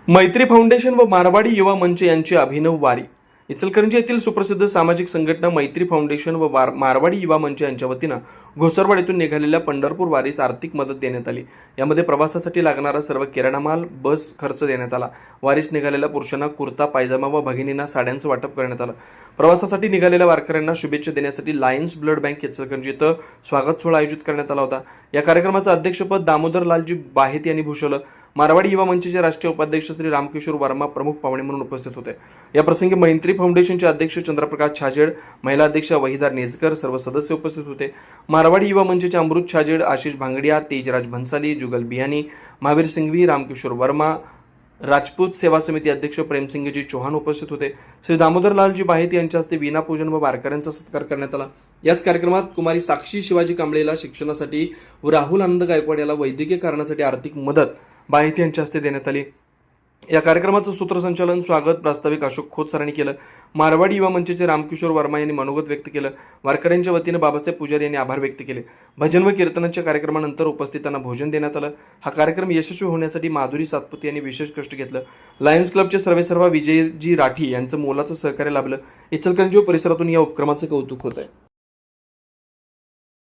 मैत्री फाउंडेशन व मारवाडी युवा मंच यांची अभिनव वारी. इचलकरंजी येथील सुप्रसिद्ध सामाजिक संघटना मैत्री फाउंडेशन व मारवाडी युवा मंच यांच्या वतीनं घोसरवाडीतून निघालेल्या पंढरपूर वारीस आर्थिक मदत देण्यात आली. यामध्ये प्रवासासाठी लागणारा सर्व किराणा माल, बस खर्च देण्यात आला. वारीस निघालेल्या पुरुषांना कुर्ता पायजामा व भगिनींना साड्यांचं वाटप करण्यात आलं. प्रवासासाठी निघालेल्या वारकऱ्यांना शुभेच्छा देण्यासाठी लायन्स ब्लड बँक इचलकरंजी इथं स्वागत सोहळा आयोजित करण्यात आला होता. या कार्यक्रमाचं अध्यक्षपद दामोदर लालजी बाहेत यांनी भूषवलं. मारवाडी युवा मंचचे राष्ट्रीय उपाध्यक्ष श्री रामकिशोर वर्मा प्रमुख पाहुणे म्हणून उपस्थित होते. या प्रसंगी मैत्री फाउंडेशनचे अध्यक्ष चंद्रप्रकाश छाजेड, महिला अध्यक्ष वहिदार नेजकर सर्व सदस्य उपस्थित होते. मारवाडी युवा मंचचे अमृत छाजेड, आशिष भांगडिया, तेजराज भन्साली, जुगल बियानी, महावीर सिंघवी, रामकिशोर वर्मा, राजपूत सेवा समिती अध्यक्ष प्रेमसिंगजी चौहान उपस्थित होते. श्री दामोदर लालजी बाहेत यांच्या हस्ते वीणापूजन व वारकऱ्यांचा सत्कार करण्यात आला. याच कार्यक्रमात कुमारी साक्षी शिवाजी कांबळेला शिक्षणासाठी व राहुल आनंद गायकवाड याला वैद्यकीय कारणासाठी आर्थिक मदत बाहेत यांच्या हस्ते देण्यात आली. या कार्यक्रमाचं सूत्रसंचालन स्वागत प्रास्ताविक अशोक खोत सरांनी केलं. मारवाडी युवा मंचचे रामकिशोर वर्मा यांनी मनोगत व्यक्त केलं. वारकऱ्यांच्या वतीनं बाबासाहेब पुजारी यांनी आभार व्यक्त केले. भजन व कीर्तनाच्या कार्यक्रमानंतर उपस्थितांना भोजन देण्यात आलं. हा कार्यक्रम यशस्वी होण्यासाठी माधुरी सातपुते यांनी विशेष कष्ट घेतलं. लायन्स क्लबचे सर्वेसर्वा विजयजी राठी यांचं मोलाचं सहकार्य लाभलं. इचलकरंजी परिसरातून या उपक्रमाचं कौतुक होत आहे.